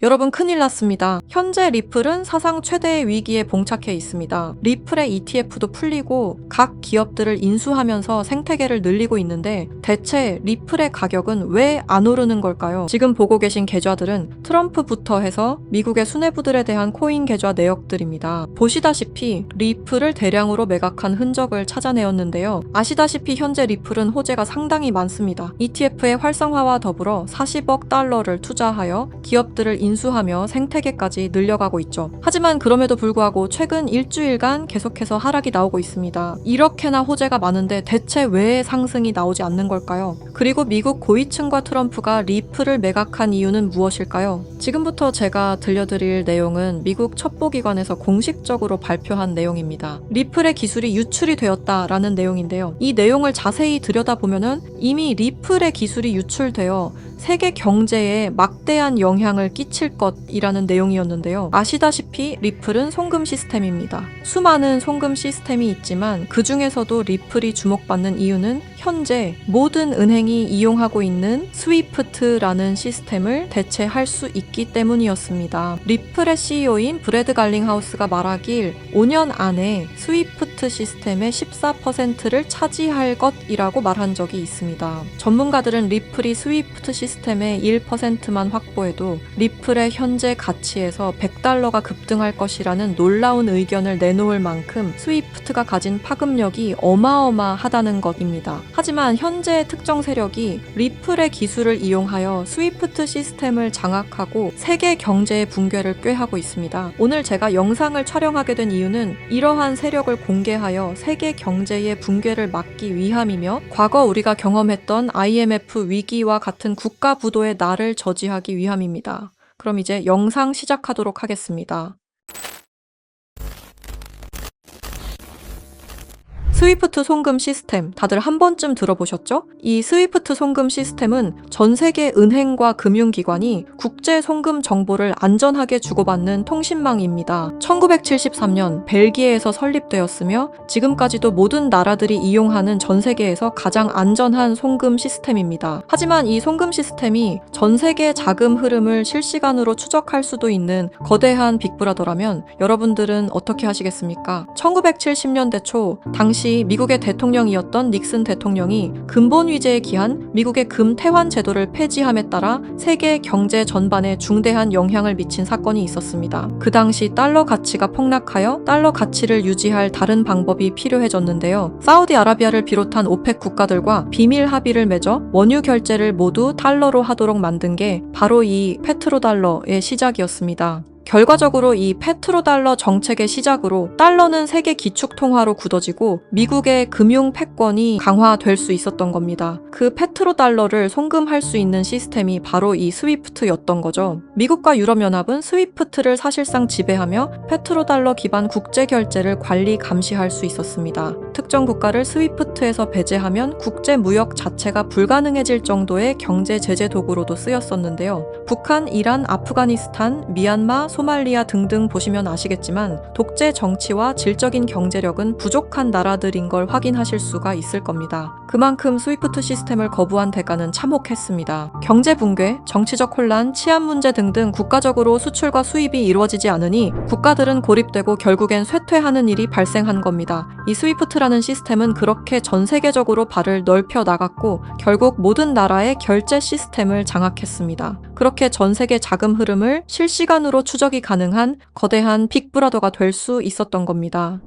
여러분 큰일 났습니다. 현재 리플은 사상 최대의 위기에 봉착해 있습니다. 리플의 ETF도 풀리고 각 기업들을 인수하면서 생태계를 늘리고 있는데 대체 리플의 가격은 왜 안 오르는 걸까요? 지금 보고 계신 계좌들은 트럼프부터 해서 미국의 수뇌부들에 대한 코인 계좌 내역들입니다. 보시다시피 리플을 대량으로 매각한 흔적을 찾아내었는데요. 아시다시피 현재 리플은 호재가 상당히 많습니다. ETF의 활성화와 더불어 40억 달러를 투자하여 기업들을 인수하며 생태계까지 늘려가고 있죠. 하지만 그럼에도 불구하고 최근 일주일간 계속해서 하락이 나오고 있습니다. 이렇게나 호재가 많은데 대체 왜 상승이 나오지 않는 걸까요? 그리고 미국 고위층과 트럼프가 리플을 매각한 이유는 무엇일까요? 지금부터 제가 들려드릴 내용은 미국 첩보기관에서 공식적으로 발표한 내용입니다. 리플의 기술이 유출이 되었다라는 내용인데요. 이 내용을 자세히 들여다보면은 이미 리플의 기술이 유출되어 세계 경제에 막대한 영향을 끼칠 것이라는 내용이었는데요. 아시다시피 리플은 송금 시스템입니다. 수많은 송금 시스템이 있지만 그 중에서도 리플이 주목받는 이유는 현재 모든 은행이 이용하고 있는 스위프트라는 시스템을 대체할 수 있기 때문이었습니다. 리플의 CEO인 브래드 갈링하우스가 말하길 5년 안에 스위프트 시스템의 14%를 차지할 것이라고 말한 적이 있습니다. 전문가들은 리플이 스위프트 시스템의 1%만 확보해도 리플의 현재 가치에서 100달러가 급등할 것이라는 놀라운 의견을 내놓을 만큼 스위프트가 가진 파급력이 어마어마하다는 것입니다. 하지만 현재 특정 세력이 리플의 기술을 이용하여 스위프트 시스템을 장악하고 세계 경제의 붕괴를 꾀하고 있습니다. 오늘 제가 영상을 촬영하게 된 이유는 이러한 세력을 공개하여 세계 경제의 붕괴를 막기 위함이며 과거 우리가 경험했던 IMF 위기와 같은 국가 부도의 날을 저지하기 위함입니다. 그럼 이제 영상 시작하도록 하겠습니다. 스위프트 송금 시스템 다들 한 번쯤 들어보셨죠? 이 스위프트 송금 시스템은 전 세계 은행과 금융기관이 국제 송금 정보를 안전하게 주고받는 통신망입니다. 1973년 벨기에에서 설립되었으며 지금까지도 모든 나라들이 이용하는 전 세계에서 가장 안전한 송금 시스템입니다. 하지만 이 송금 시스템이 전 세계 자금 흐름을 실시간으로 추적할 수도 있는 거대한 빅브라더라면 여러분들은 어떻게 하시겠습니까? 1970년대 초 당시 미국의 대통령이었던 닉슨 대통령이 근본 위제에 기한 미국의 금태환 제도를 폐지함에 따라 세계 경제 전반에 중대한 영향을 미친 사건이 있었습니다. 그 당시 달러 가치가 폭락하여 달러 가치를 유지할 다른 방법이 필요해졌는데요. 사우디아라비아를 비롯한 오펙 국가들과 비밀 합의를 맺어 원유 결제를 모두 달러로 하도록 만든 게 바로 이 페트로달러의 시작이었습니다. 결과적으로 이 페트로달러 정책의 시작으로 달러는 세계 기축통화로 굳어지고 미국의 금융 패권이 강화될 수 있었던 겁니다. 그 페트로달러를 송금할 수 있는 시스템이 바로 이 스위프트였던 거죠. 미국과 유럽연합은 스위프트를 사실상 지배하며 페트로달러 기반 국제결제를 관리 감시할 수 있었습니다. 특정 국가를 스위프트에서 배제하면 국제무역 자체가 불가능해질 정도의 경제 제재 도구로도 쓰였었는데요. 북한, 이란, 아프가니스탄, 미얀마, 소말리아 등등 보시면 아시겠지만 독재 정치와 질적인 경제력은 부족한 나라들인 걸 확인하실 수가 있을 겁니다. 그만큼 스위프트 시스템을 거부한 대가는 참혹했습니다. 경제 붕괴, 정치적 혼란, 치안 문제 등등 국가적으로 수출과 수입이 이루어지지 않으니 국가들은 고립되고 결국엔 쇠퇴하는 일이 발생한 겁니다. 이 스위프트라는 시스템은 그렇게 전 세계적으로 발을 넓혀 나갔고 결국 모든 나라의 결제 시스템을 장악했습니다. 그렇게 전 세계 자금 흐름을 실시간으로 추적이 가능한 거대한 빅브라더가 될 수 있었던 겁니다.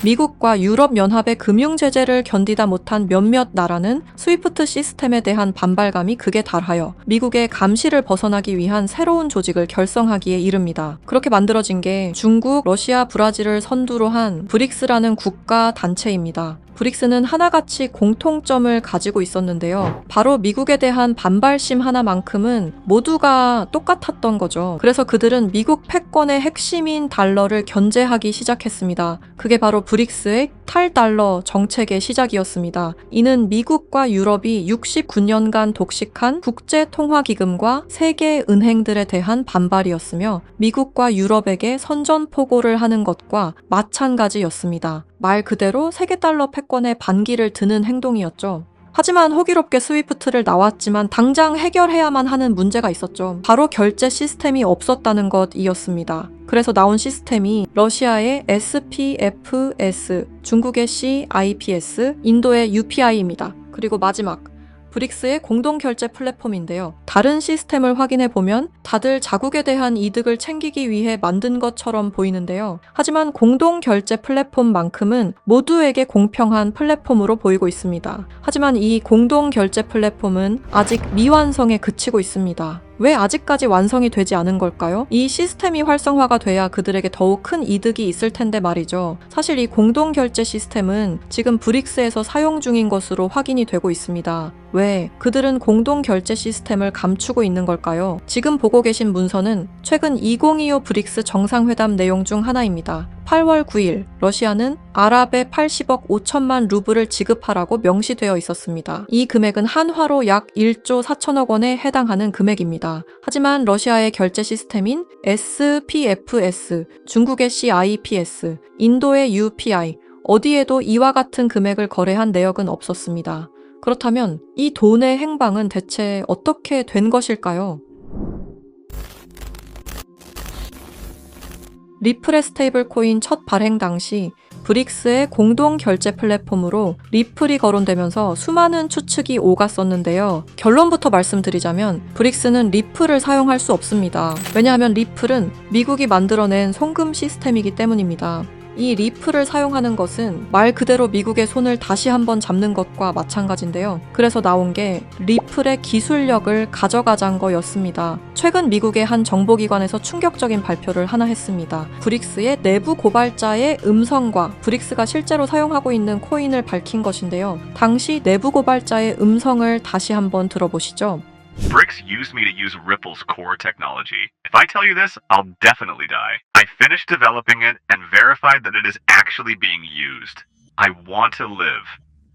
미국과 유럽연합의 금융제재를 견디다 못한 몇몇 나라는 스위프트 시스템에 대한 반발감이 극에 달하여 미국의 감시를 벗어나기 위한 새로운 조직을 결성하기에 이릅니다. 그렇게 만들어진 게 중국, 러시아, 브라질을 선두로 한 브릭스라는 국가 단체입니다. 브릭스는 하나같이 공통점을 가지고 있었는데요. 바로 미국에 대한 반발심 하나만큼은 모두가 똑같았던 거죠. 그래서 그들은 미국 패권의 핵심인 달러를 견제하기 시작했습니다. 그게 바로 브릭스의 탈달러 정책의 시작이었습니다. 이는 미국과 유럽이 69년간 독식한 국제통화기금과 세계 은행들에 대한 반발이었으며 미국과 유럽에게 선전포고를 하는 것과 마찬가지였습니다. 말 그대로 세계 달러 패권에 반기를 드는 행동이었죠. 하지만 호기롭게 스위프트를 나왔지만 당장 해결해야만 하는 문제가 있었죠. 바로 결제 시스템이 없었다는 것이었습니다. 그래서 나온 시스템이 러시아의 SPFS, 중국의 CIPS, 인도의 UPI입니다. 그리고 마지막, 브릭스의 공동결제 플랫폼인데요. 다른 시스템을 확인해 보면 다들 자국에 대한 이득을 챙기기 위해 만든 것처럼 보이는데요. 하지만 공동결제 플랫폼만큼은 모두에게 공평한 플랫폼으로 보이고 있습니다. 하지만 이 공동결제 플랫폼은 아직 미완성에 그치고 있습니다. 왜 아직까지 완성이 되지 않은 걸까요? 이 시스템이 활성화가 돼야 그들에게 더욱 큰 이득이 있을 텐데 말이죠. 사실 이 공동결제 시스템은 지금 브릭스에서 사용 중인 것으로 확인이 되고 있습니다. 왜? 그들은 공동결제 시스템을 감추고 있는 걸까요? 지금 보고 계신 문서는 최근 2025 브릭스 정상회담 내용 중 하나입니다. 8월 9일 러시아는 아랍에 80억 5천만 루블을 지급하라고 명시되어 있었습니다. 이 금액은 한화로 약 1조 4천억 원에 해당하는 금액입니다. 하지만 러시아의 결제 시스템인 SPFS, 중국의 CIPS, 인도의 UPI, 어디에도 이와 같은 금액을 거래한 내역은 없었습니다. 그렇다면 이 돈의 행방은 대체 어떻게 된 것일까요? 리플의 스테이블 코인 첫 발행 당시 브릭스의 공동 결제 플랫폼으로 리플이 거론되면서 수많은 추측이 오갔었는데요. 결론부터 말씀드리자면 브릭스는 리플을 사용할 수 없습니다. 왜냐하면 리플은 미국이 만들어낸 송금 시스템이기 때문입니다. 이 리플을 사용하는 것은 말 그대로 미국의 손을 다시 한번 잡는 것과 마찬가지인데요. 그래서 나온 게 리플의 기술력을 가져가자는 거였습니다. 최근 미국의 한 정보기관에서 충격적인 발표를 하나 했습니다. 브릭스의 내부 고발자의 음성과 브릭스가 실제로 사용하고 있는 코인을 밝힌 것인데요. 당시 내부 고발자의 음성을 다시 한번 들어보시죠. Brix used me to use Ripple's core technology. If I tell you this, I'll definitely die. I finished developing it and verified that it is actually being used. I want to live.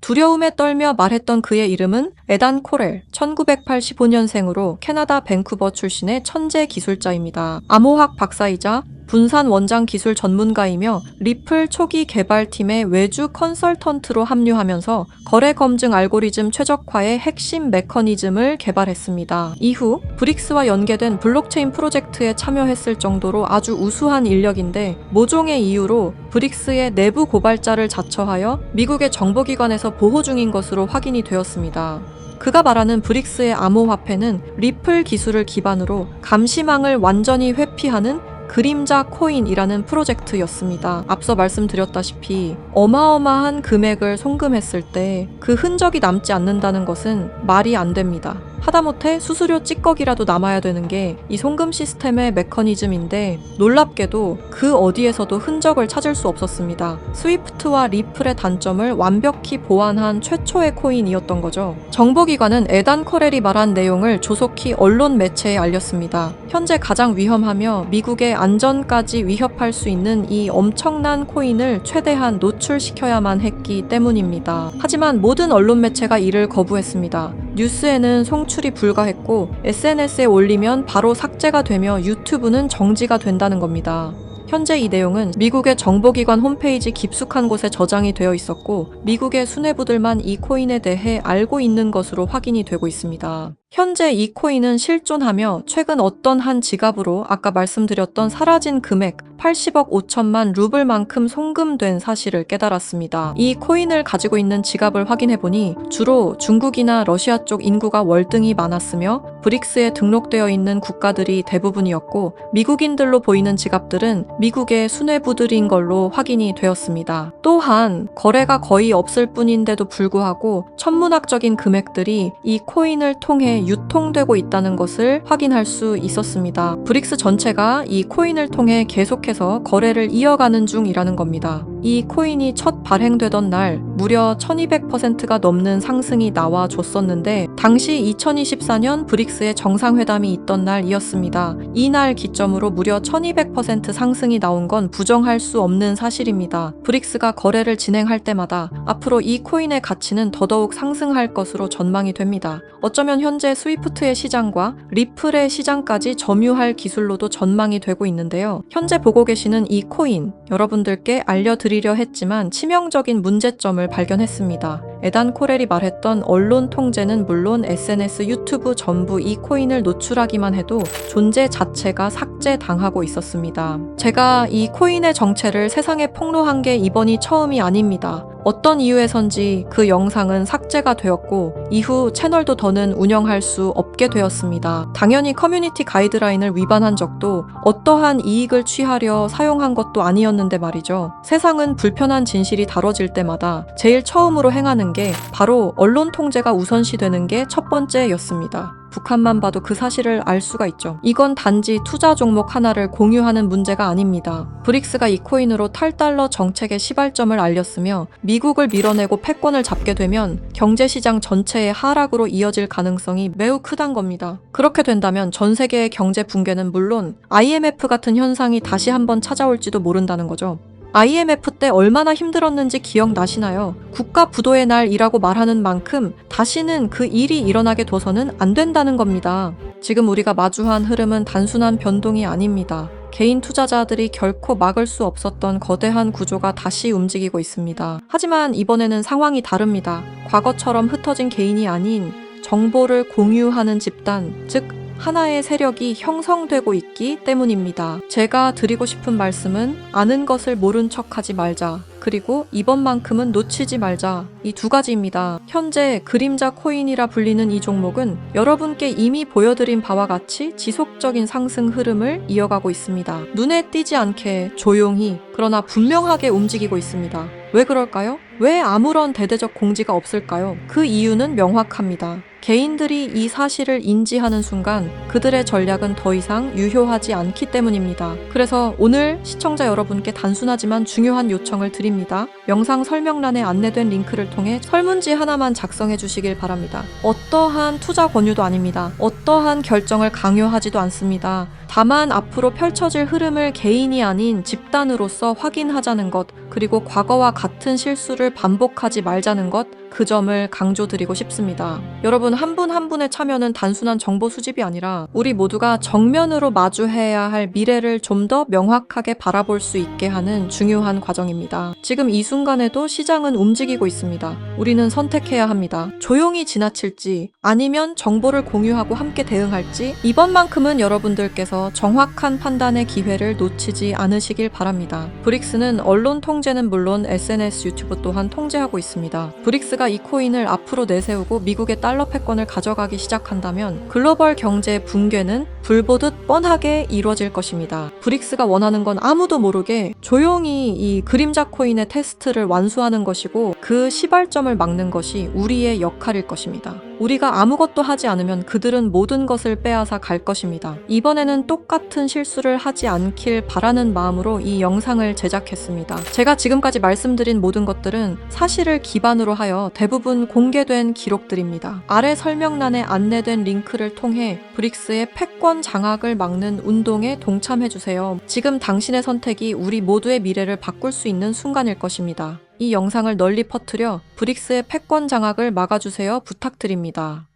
두려움에 떨며 말했던 그의 이름은 에단 코렐, 1985년생으로 캐나다 밴쿠버 출신의 천재 기술자입니다. 암호학 박사이자 분산 원장 기술 전문가이며 리플 초기 개발팀의 외주 컨설턴트로 합류하면서 거래 검증 알고리즘 최적화의 핵심 메커니즘을 개발했습니다. 이후 브릭스와 연계된 블록체인 프로젝트에 참여했을 정도로 아주 우수한 인력인데 모종의 이유로 브릭스의 내부 고발자를 자처하여 미국의 정보기관에서 보호 중인 것으로 확인이 되었습니다. 그가 말하는 브릭스의 암호화폐는 리플 기술을 기반으로 감시망을 완전히 회피하는 그림자 코인이라는 프로젝트였습니다. 앞서 말씀드렸다시피 어마어마한 금액을 송금했을 때 그 흔적이 남지 않는다는 것은 말이 안 됩니다. 하다못해 수수료 찌꺼기라도 남아야 되는 게 이 송금 시스템의 메커니즘인데 놀랍게도 그 어디에서도 흔적을 찾을 수 없었습니다. 스위프트와 리플의 단점을 완벽히 보완한 최초의 코인이었던 거죠. 정보기관은 에단 코렐이 말한 내용을 조속히 언론 매체에 알렸습니다. 현재 가장 위험하며 미국의 안전까지 위협할 수 있는 이 엄청난 코인을 최대한 노출시켜야만 했기 때문입니다. 하지만 모든 언론 매체가 이를 거부했습니다. 뉴스에는 송출이 불가했고 SNS에 올리면 바로 삭제가 되며 유튜브는 정지가 된다는 겁니다. 현재 이 내용은 미국의 정보기관 홈페이지 깊숙한 곳에 저장이 되어 있었고 미국의 수뇌부들만 이 코인에 대해 알고 있는 것으로 확인이 되고 있습니다. 현재 이 코인은 실존하며 최근 어떤 한 지갑으로 아까 말씀드렸던 사라진 금액 80억 5천만 루블만큼 송금된 사실을 깨달았습니다. 이 코인을 가지고 있는 지갑을 확인해보니 주로 중국이나 러시아 쪽 인구가 월등히 많았으며 브릭스에 등록되어 있는 국가들이 대부분이었고 미국인들로 보이는 지갑들은 미국의 수뇌부들인 걸로 확인이 되었습니다. 또한 거래가 거의 없을 뿐인데도 불구하고 천문학적인 금액들이 이 코인을 통해 유통되고 있다는 것을 확인할 수 있었습니다. 브릭스 전체가 이 코인을 통해 계속해서 거래를 이어가는 중이라는 겁니다. 이 코인이 첫 발행되던 날 무려 1200%가 넘는 상승이 나와줬었는데 당시 2024년 브릭스의 정상회담이 있던 날이었습니다. 이날 기점으로 무려 1200% 상승이 나온 건 부정할 수 없는 사실입니다. 브릭스가 거래를 진행할 때마다 앞으로 이 코인의 가치는 더더욱 상승할 것으로 전망이 됩니다. 어쩌면 현재 스위프트의 시장과 리플의 시장까지 점유할 기술로도 전망이 되고 있는데요. 현재 보고 계시는 이 코인, 여러분들께 알려드리려 했지만 치명적인 문제점을 발견했습니다. 에단 코렐이 말했던 언론 통제는 물론 SNS, 유튜브 전부 이 코인을 노출하기만 해도 존재 자체가 삭제당하고 있었습니다. 제가 이 코인의 정체를 세상에 폭로한 게 이번이 처음이 아닙니다. 어떤 이유에선지 그 영상은 삭제가 되었고 이후 채널도 더는 운영할 수 없게 되었습니다. 당연히 커뮤니티 가이드라인을 위반한 적도 어떠한 이익을 취하려 사용한 것도 아니었는데 말이죠. 세상은 불편한 진실이 다뤄질 때마다 제일 처음으로 행하는 게 바로 언론 통제가 우선시되는 게 첫 번째였습니다. 북한만 봐도 그 사실을 알 수가 있죠. 이건 단지 투자 종목 하나를 공유하는 문제가 아닙니다. 브릭스가 이 코인으로 탈달러 정책의 시발점을 알렸으며 미국을 밀어내고 패권을 잡게 되면 경제시장 전체의 하락으로 이어질 가능성이 매우 크단 겁니다. 그렇게 된다면 전 세계의 경제 붕괴는 물론 IMF 같은 현상이 다시 한번 찾아올지도 모른다는 거죠. IMF 때 얼마나 힘들었는지 기억나시나요? 국가 부도의 날이라고 말하는 만큼 다시는 그 일이 일어나게 둬서는 안 된다는 겁니다. 지금 우리가 마주한 흐름은 단순한 변동이 아닙니다. 개인 투자자들이 결코 막을 수 없었던 거대한 구조가 다시 움직이고 있습니다. 하지만 이번에는 상황이 다릅니다. 과거처럼 흩어진 개인이 아닌 정보를 공유하는 집단, 즉 하나의 세력이 형성되고 있기 때문입니다. 제가 드리고 싶은 말씀은 아는 것을 모른 척하지 말자. 그리고 이번만큼은 놓치지 말자. 이 두 가지입니다. 현재 그림자 코인이라 불리는 이 종목은 여러분께 이미 보여드린 바와 같이 지속적인 상승 흐름을 이어가고 있습니다. 눈에 띄지 않게 조용히 그러나 분명하게 움직이고 있습니다. 왜 그럴까요? 왜 아무런 대대적 공지가 없을까요? 그 이유는 명확합니다. 개인들이 이 사실을 인지하는 순간 그들의 전략은 더 이상 유효하지 않기 때문입니다. 그래서 오늘 시청자 여러분께 단순하지만 중요한 요청을 드립니다. 영상 설명란에 안내된 링크를 통해 설문지 하나만 작성해 주시길 바랍니다. 어떠한 투자 권유도 아닙니다. 어떠한 결정을 강요하지도 않습니다. 다만 앞으로 펼쳐질 흐름을 개인이 아닌 집단으로서 확인하자는 것, 그리고 과거와 같은 실수를 반복하지 말자는 것, 그 점을 강조드리고 싶습니다. 여러분 한 분 한 분의 참여는 단순한 정보 수집이 아니라 우리 모두가 정면으로 마주해야 할 미래를 좀 더 명확하게 바라볼 수 있게 하는 중요한 과정입니다. 지금 이 순간에도 시장은 움직이고 있습니다. 우리는 선택해야 합니다. 조용히 지나칠지 아니면 정보를 공유하고 함께 대응할지 이번만큼은 여러분들께서 정확한 판단의 기회를 놓치지 않으시길 바랍니다. 브릭스는 언론 통제는 물론 SNS, 유튜브 또한 통제하고 있습니다. 브릭스가 이 코인을 앞으로 내세우고 미국의 달러 패권을 가져가기 시작한다면 글로벌 경제 붕괴는 불보듯 뻔하게 이루어질 것입니다. 브릭스가 원하는 건 아무도 모르게 조용히 이 그림자 코인의 테스트를 완수하는 것이고 그 시발점을 막는 것이 우리의 역할일 것입니다. 우리가 아무것도 하지 않으면 그들은 모든 것을 빼앗아 갈 것입니다. 이번에는 똑같은 실수를 하지 않길 바라는 마음으로 이 영상을 제작했습니다. 제가 지금까지 말씀드린 모든 것들은 사실을 기반으로 하여 대부분 공개된 기록들입니다. 아래 설명란에 안내된 링크를 통해 브릭스의 패권 장악을 막는 운동에 동참해주세요. 지금 당신의 선택이 우리 모두의 미래를 바꿀 수 있는 순간일 것입니다. 이 영상을 널리 퍼뜨려 브릭스의 패권 장악을 막아주세요 부탁드립니다.